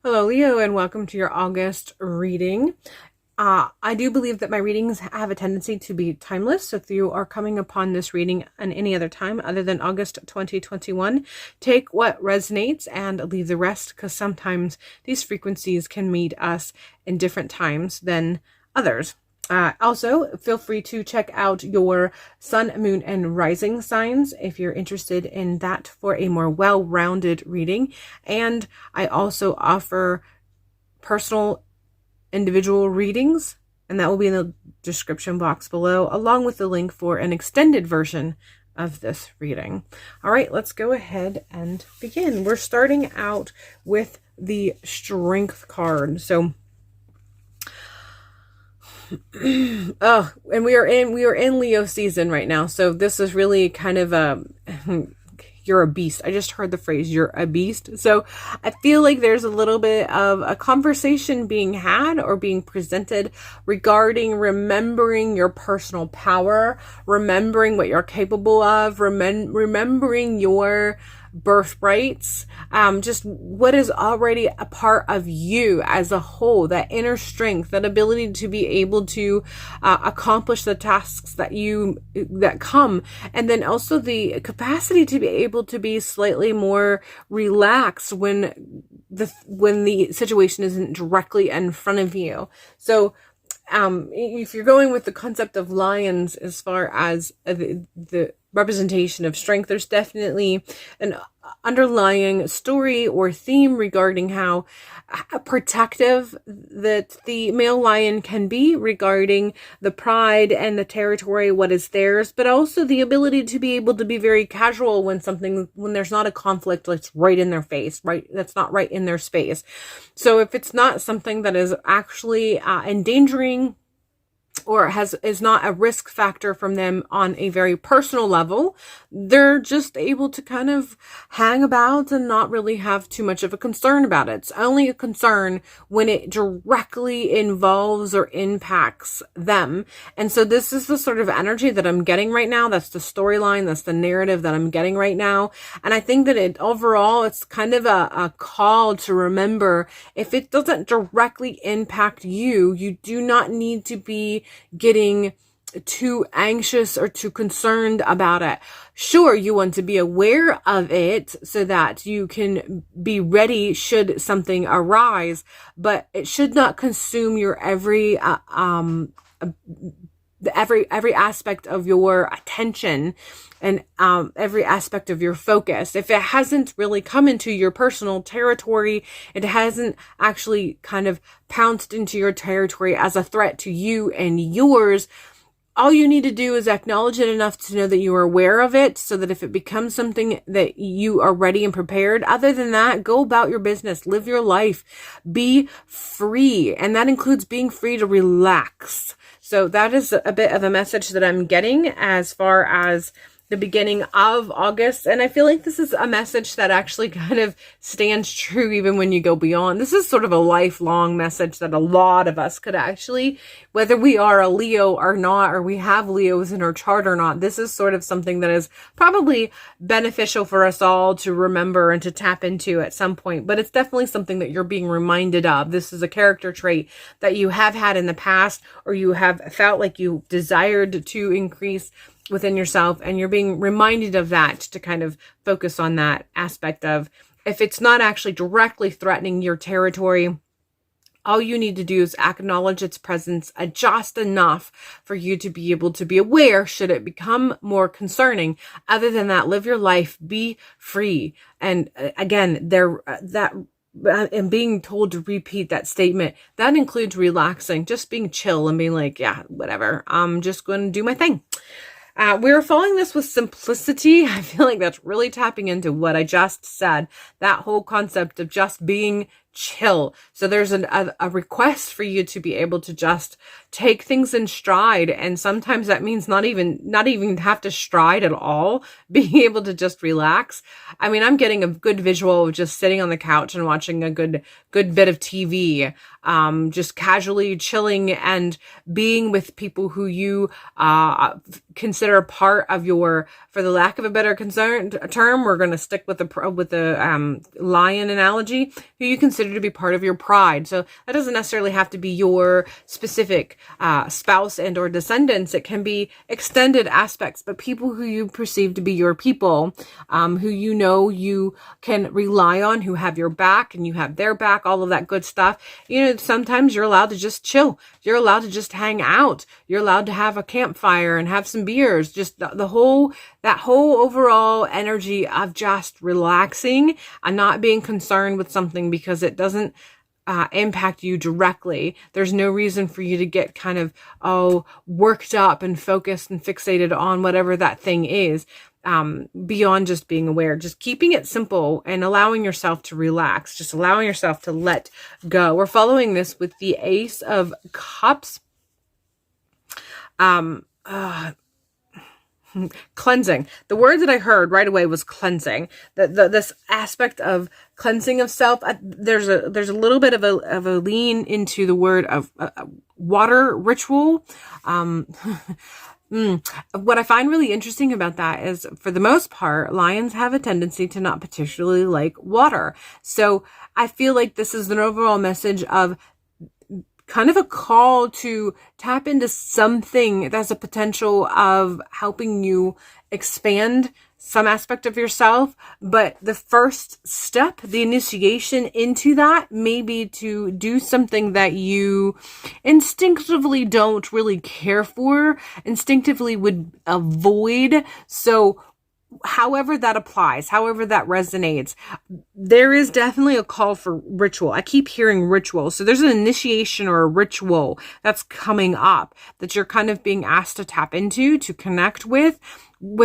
Hello, Leo, and welcome to your August reading. I do believe that my readings have a tendency to be timeless. So if you are coming upon this reading at any other time other than August 2021, take what resonates and leave the rest, because sometimes these frequencies can meet us in different times than others. Also, feel free to check out your sun, moon, and rising signs if you're interested in that for a more well-rounded reading. And I also offer personal individual readings, and that will be in the description box below, along with the link for an extended version of this reading. All right, let's go ahead and begin. We're starting out with the Strength card. So oh, and we are in Leo season right now. So this is really kind of a you're a beast. I just heard the phrase you're a beast. So I feel like there's a little bit of a conversation being had or being presented regarding remembering your personal power, remembering what you're capable of, remembering your birthrights, just what is already a part of you as a whole, that inner strength, that ability to be able to accomplish the tasks that come, and then also the capacity to be able to be slightly more relaxed when the situation isn't directly in front of you. So if you're going with the concept of lions as far as the representation of strength, there's definitely an underlying story or theme regarding how protective that the male lion can be regarding the pride and the territory, what is theirs, but also the ability to be able to be very casual when there's not a conflict that's right in their face, right? That's not right in their space. So if it's not something that is actually endangering or is not a risk factor from them on a very personal level, they're just able to kind of hang about and not really have too much of a concern about it. It's only a concern when it directly involves or impacts them. And so this is the sort of energy that I'm getting right now. That's the storyline. That's the narrative that I'm getting right now. And I think that it's kind of a call to remember, if it doesn't directly impact you, you do not need to be getting too anxious or too concerned about it. Sure, you want to be aware of it so that you can be ready should something arise, but it should not consume your every aspect of your attention and every aspect of your focus. If it hasn't really come into your personal territory, it hasn't actually kind of pounced into your territory as a threat to you and yours, all you need to do is acknowledge it enough to know that you are aware of it, so that if it becomes something that you are ready and prepared, other than that, go about your business, live your life, be free. And that includes being free to relax. So that is a bit of a message that I'm getting as far as the beginning of August. And I feel like this is a message that actually kind of stands true even when you go beyond. This is sort of a lifelong message that a lot of us could actually, whether we are a Leo or not, or we have Leos in our chart or not, this is sort of something that is probably beneficial for us all to remember and to tap into at some point. But it's definitely something that you're being reminded of. This is a character trait that you have had in the past, or you have felt like you desired to increase within yourself, and you're being reminded of that to kind of focus on that aspect of, if it's not actually directly threatening your territory, all you need to do is acknowledge its presence just enough for you to be able to be aware should it become more concerning. Other than that, live your life, be free. And again, and being told to repeat that statement, that includes relaxing, just being chill and being like, yeah, whatever, I'm just going to do my thing. We're following this with simplicity. I feel like that's really tapping into what I just said, that whole concept of just being chill. So there's a request for you to be able to just take things in stride, and sometimes that means not even have to stride at all, being able to just relax. I mean, I'm getting a good visual of just sitting on the couch and watching a good bit of TV, just casually chilling and being with people who you consider part of your, for the lack of a better term, we're going to stick with the lion analogy, who you consider consider to be part of your pride. So that doesn't necessarily have to be your specific spouse and or descendants. It can be extended aspects, but people who you perceive to be your people, who you know you can rely on, who have your back and you have their back, all of that good stuff. Sometimes you're allowed to just chill. You're allowed to just hang out. You're allowed to have a campfire and have some beers. Just that whole overall energy of just relaxing and not being concerned with something because it doesn't impact you directly. There's no reason for you to get kind of, worked up and focused and fixated on whatever that thing is, beyond just being aware. Just keeping it simple and allowing yourself to relax, just allowing yourself to let go. We're following this with the Ace of Cups. Cleansing. The word that I heard right away was cleansing. This aspect of cleansing of self. There's a little bit of a lean into the word of water ritual. What I find really interesting about that is, for the most part, lions have a tendency to not particularly like water. So I feel like this is an overall message of kind of a call to tap into something that's a potential of helping you expand some aspect of yourself. But the first step, the initiation into that, may be to do something that you instinctively don't really care for, instinctively would avoid. So however that applies, however that resonates, there is definitely a call for ritual. I keep hearing ritual. So there's an initiation or a ritual that's coming up that you're kind of being asked to tap into, to connect with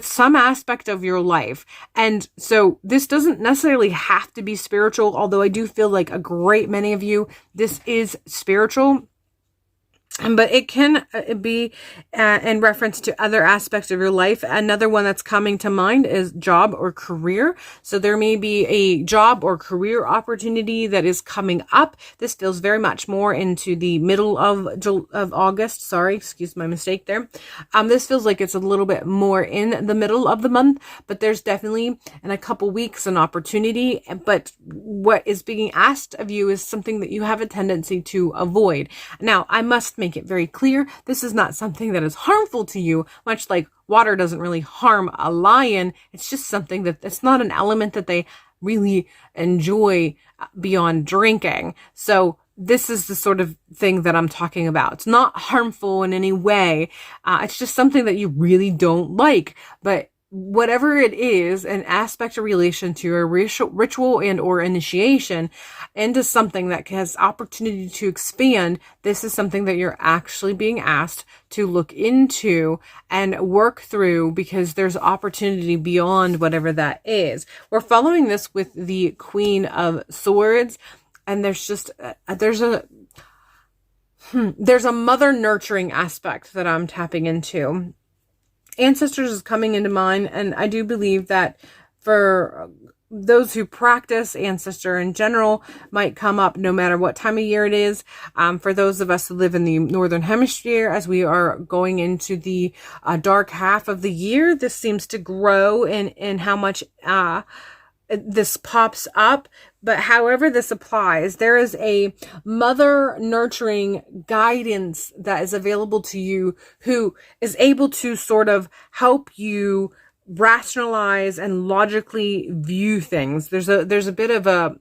some aspect of your life. And so this doesn't necessarily have to be spiritual, although I do feel like a great many of you, this is spiritual. But it can be in reference to other aspects of your life. Another one that's coming to mind is job or career. So there may be a job or career opportunity that is coming up. This feels very much more into the middle of August. Sorry, excuse my mistake there. This feels like it's a little bit more in the middle of the month, but there's definitely in a couple weeks an opportunity. But what is being asked of you is something that you have a tendency to avoid. Now, I must make it very clear, this is not something that is harmful to you, much like water doesn't really harm a lion. It's just something that it's not an element that they really enjoy beyond drinking. So this is the sort of thing that I'm talking about. It's not harmful in any way. It's just something that you really don't like. But whatever it is, an aspect of relation to a ritual and or initiation into something that has opportunity to expand, this is something that you're actually being asked to look into and work through, because there's opportunity beyond whatever that is. We're following this with the Queen of Swords, and there's just there's a mother nurturing aspect that I'm tapping into. Ancestors is coming into mind, and I do believe that for those who practice ancestor in general might come up no matter what time of year it is. For those of us who live in the Northern Hemisphere, as we are going into the dark half of the year, this seems to grow in how much this pops up. But however this applies, there is a mother nurturing guidance that is available to you, who is able to sort of help you rationalize and logically view things. There's a bit of a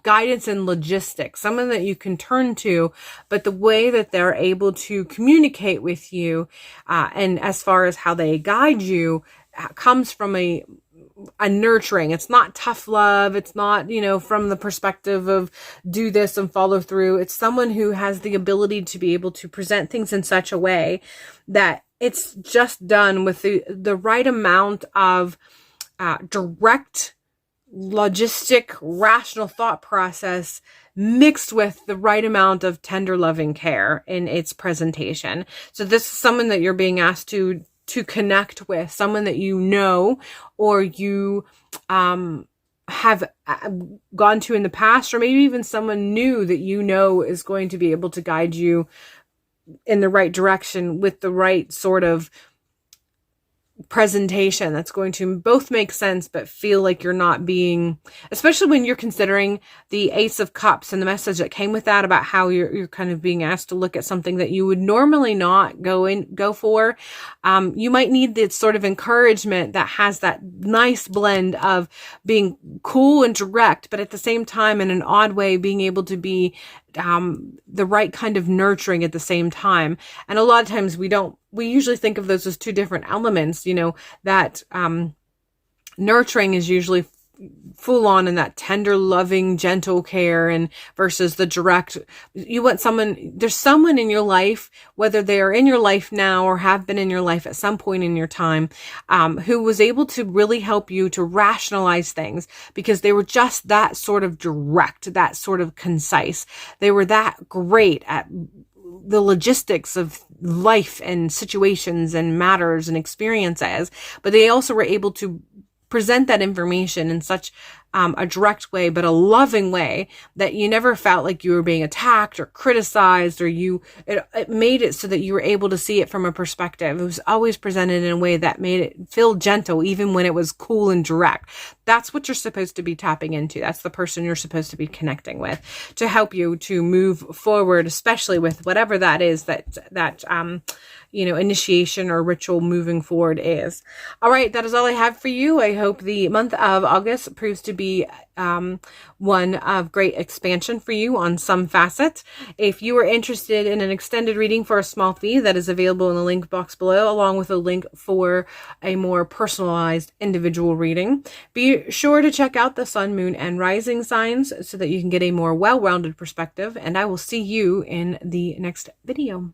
guidance in logistics, someone that you can turn to, but the way that they're able to communicate with you, and as far as how they guide you, comes from a nurturing. It's not tough love. It's not, from the perspective of do this and follow through. It's someone who has the ability to be able to present things in such a way that it's just done with the right amount of direct, logistic, rational thought process mixed with the right amount of tender, loving care in its presentation. So this is someone that you're being asked to connect with, someone that you know, or you have gone to in the past, or maybe even someone new that you know is going to be able to guide you in the right direction with the right sort of presentation that's going to both make sense but feel like you're not being, especially when you're considering the Ace of Cups and the message that came with that about how you're kind of being asked to look at something that you would normally not go for. You might need this sort of encouragement that has that nice blend of being cool and direct, but at the same time, in an odd way, being able to be the right kind of nurturing at the same time. And a lot of times we usually think of those as two different elements, that nurturing is usually full on in that tender, loving, gentle care, and versus the direct. You want there's someone in your life, whether they are in your life now or have been in your life at some point in your time, who was able to really help you to rationalize things because they were just that sort of direct, that sort of concise. They were that great at the logistics of life and situations and matters and experiences, but they also were able to present that information in such a direct way, but a loving way, that you never felt like you were being attacked or criticized, or it made it so that you were able to see it from a perspective. It was always presented in a way that made it feel gentle, even when it was cool and direct. That's what you're supposed to be tapping into. That's the person you're supposed to be connecting with to help you to move forward, especially with whatever that is that initiation or ritual moving forward is. All right, that is all I have for you. I hope the month of August proves to be one of great expansion for you on some facet. If you are interested in an extended reading for a small fee, that is available in the link box below, along with a link for a more personalized individual reading. Be sure to check out the sun, moon, and rising signs so that you can get a more well-rounded perspective, and I will see you in the next video.